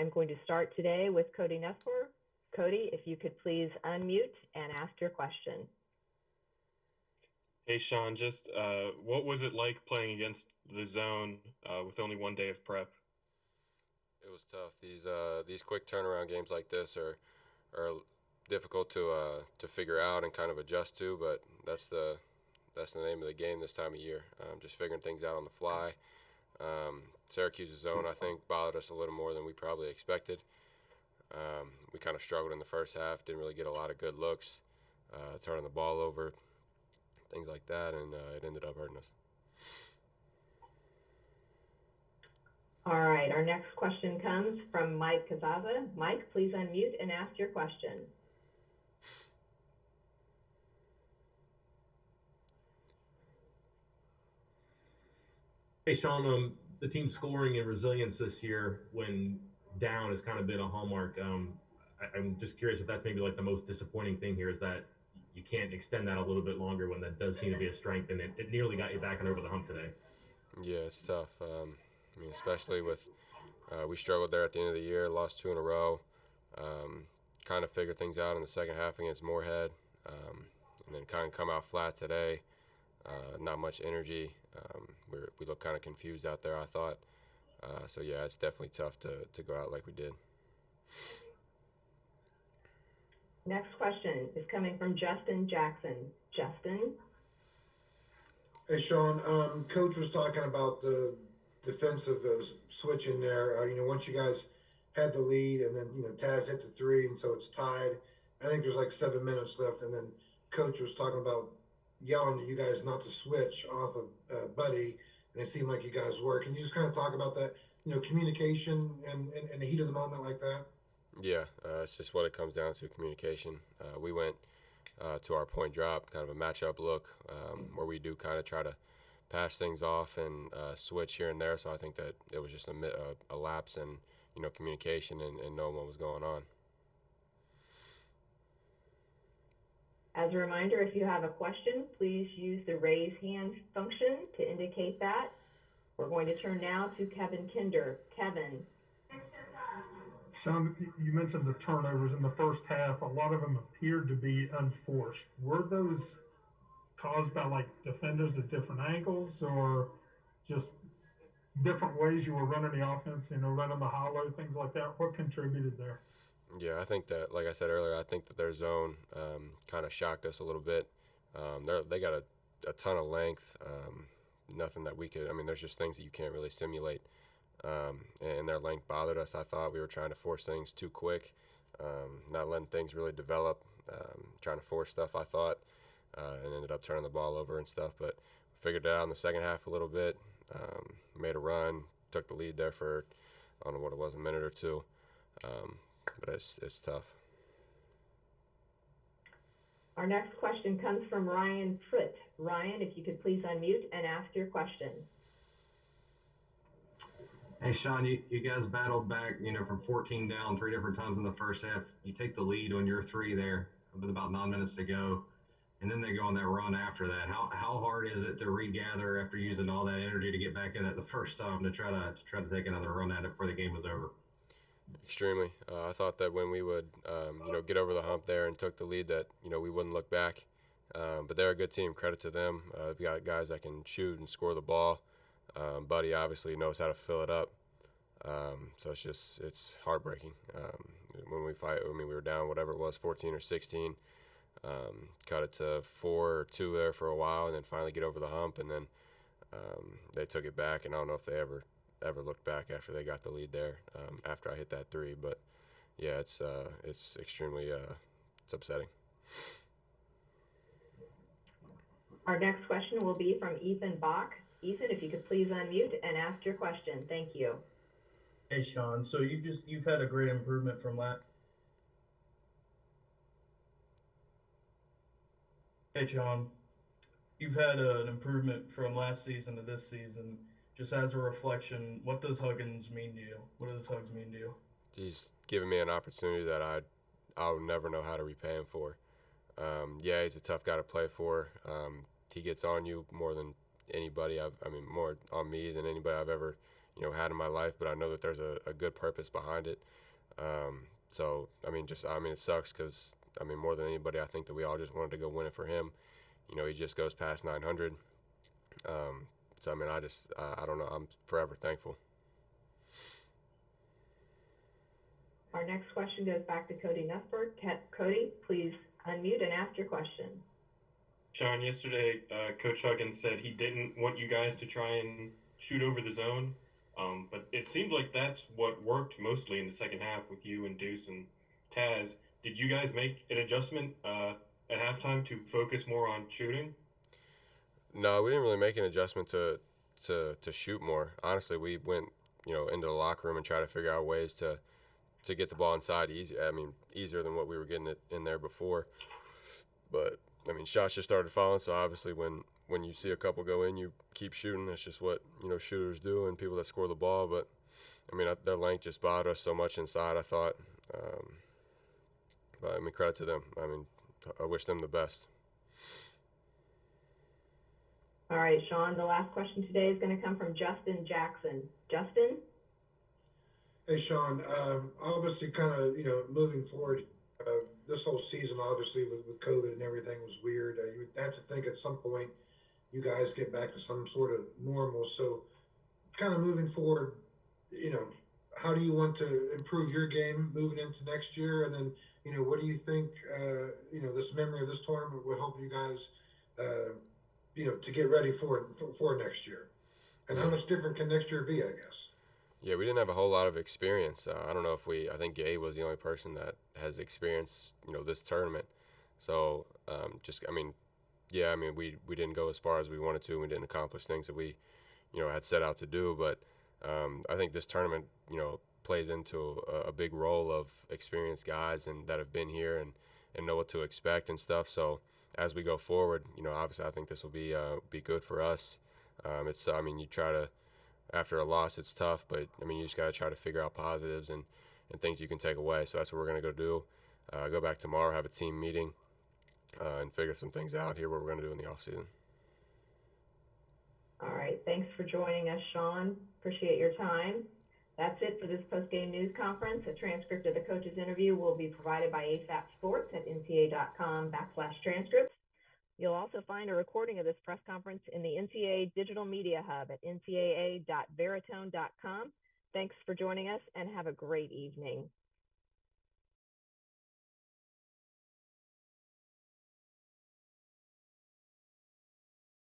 I'm going to start today with Cody Nestor. Cody, if you could please unmute and ask your question. Hey, Sean, just what was it like playing against the zone with only one day of prep? It was tough. These quick turnaround games like this are difficult to figure out and kind of adjust to, but that's the name of the game this time of year. Just figuring things out on the fly. Syracuse's zone, I think, bothered us a little more than we probably expected. We kind of struggled in the first half, didn't really get a lot of good looks, turning the ball over, things like that, and it ended up hurting us. All right, our next question comes from Mike Kazaza. Mike, please unmute and ask your question. Hey, Sean, the team's scoring and resilience this year when down has kind of been a hallmark. I'm just curious if that's maybe like the most disappointing thing here is that you can't extend that a little bit longer when that does seem to be a strength, and it nearly got you back and over the hump today. Yeah, it's tough. Especially with we struggled there at the end of the year, lost 2 in a row. Kind of figured things out in the second half against Moorhead, and then kind of come out flat today. Not much energy. We look kind of confused out there, I thought. So yeah, it's definitely tough to go out like we did. Next question is coming from Justin Jackson. Justin? Hey, Sean. Coach was talking about the defensive switch in there. Once you guys had the lead and then, Taz hit the 3, and so it's tied. I think there's like 7 minutes left, and then Coach was talking about yelling at you guys not to switch off of Buddy, and it seemed like you guys were. Can you just kind of talk about that, communication and the heat of the moment like that? Yeah, it's just what it comes down to, communication. We went to our point drop, kind of a matchup look, where we do kind of try to pass things off and switch here and there. So I think that it was just a lapse in communication and knowing what was going on. As a reminder, if you have a question, please use the raise hand function to indicate that. We're going to turn now to Kevin Kinder. Kevin. Sean, you mentioned the turnovers in the first half. A lot of them appeared to be unforced. Were those caused by like defenders at different angles or just different ways you were running the offense, running the hollow, things like that? What contributed there? Yeah, I think that, like I said earlier, I think that their zone kind of shocked us a little bit. They got a ton of length, nothing that we could. There's just things that you can't really simulate. And their length bothered us. I thought we were trying to force things too quick, not letting things really develop, trying to force stuff, I thought, and ended up turning the ball over and stuff. But we figured it out in the second half a little bit, made a run, took the lead there for, I don't know what it was, a minute or two. But it's tough. Our next question comes from Ryan Fritt. Ryan, if you could please unmute and ask your question. Hey, Sean, you guys battled back, from 14 down 3 different times in the first half. You take the lead on your 3 there with about 9 minutes to go, and then they go on that run after that. How hard is it to regather after using all that energy to get back in it the first time to try to take another run at it before the game was over? Extremely. I thought that when we would, get over the hump there and took the lead that, we wouldn't look back. But they're a good team. Credit to them. They've got guys that can shoot and score the ball. Buddy obviously knows how to fill it up. So it's heartbreaking. When we fight, we were down whatever it was, 14 or 16. Cut it to 4 or 2 there for a while, and then finally get over the hump, and then they took it back. And I don't know if they ever looked back after they got the lead there. After I hit that 3, but yeah, it's extremely it's upsetting. Our next question will be from Ethan Bach. Ethan, if you could please unmute and ask your question. Thank you. Hey, Sean. So you've had a great improvement from last. Hey, Sean. You've had an improvement from last season to this season. Just as a reflection, what does Huggins mean to you? What does Hugs mean to you? He's given me an opportunity that I'll never know how to repay him for. Yeah, he's a tough guy to play for. He gets on you more than anybody. More on me than anybody I've ever, had in my life, but I know that there's a good purpose behind it. So, it sucks because, more than anybody, I think that we all just wanted to go win it for him. He just goes past 900. I don't know. I'm forever thankful. Our next question goes back to Cody Nussberg. Cody, please unmute and ask your question. Sean, yesterday, Coach Huggins said he didn't want you guys to try and shoot over the zone, but it seemed like that's what worked mostly in the second half with you and Deuce and Taz. Did you guys make an adjustment at halftime to focus more on shooting? No, we didn't really make an adjustment to shoot more. Honestly, we went into the locker room and tried to figure out ways to get the ball inside easier than what we were getting it in there before. But shots just started falling. So obviously, when you see a couple go in, you keep shooting. That's just what shooters do and people that score the ball. But their length just bothered us so much inside, I thought. But credit to them. I wish them the best. All right, Sean, the last question today is going to come from Justin Jackson. Justin? Hey, Sean, obviously kind of, moving forward, this whole season, obviously, with COVID and everything was weird. You would have to think at some point you guys get back to some sort of normal. So kind of moving forward, how do you want to improve your game moving into next year? And then, what do you think, this memory of this tournament will help you guys, to get ready for next year? And how much different can next year be, I guess? Yeah, we didn't have a whole lot of experience. I don't know if I think Gabe was the only person that has experienced, this tournament. So, we didn't go as far as we wanted to. And we didn't accomplish things that we, had set out to do. But I think this tournament, plays into a big role of experienced guys and that have been here and know what to expect and stuff. So as we go forward, obviously I think this will be good for us. You try to, after a loss, it's tough, but you just got to try to figure out positives and things you can take away. So that's what we're going to go do. Go back tomorrow, have a team meeting, and figure some things out here, what we're going to do in the off season. All right. Thanks for joining us, Sean. Appreciate your time. That's it for this post-game news conference. A transcript of the coach's interview will be provided by ASAP Sports at ncaa.com/transcripts. You'll also find a recording of this press conference in the NCAA Digital Media Hub at ncaa.veritone.com. Thanks for joining us and have a great evening.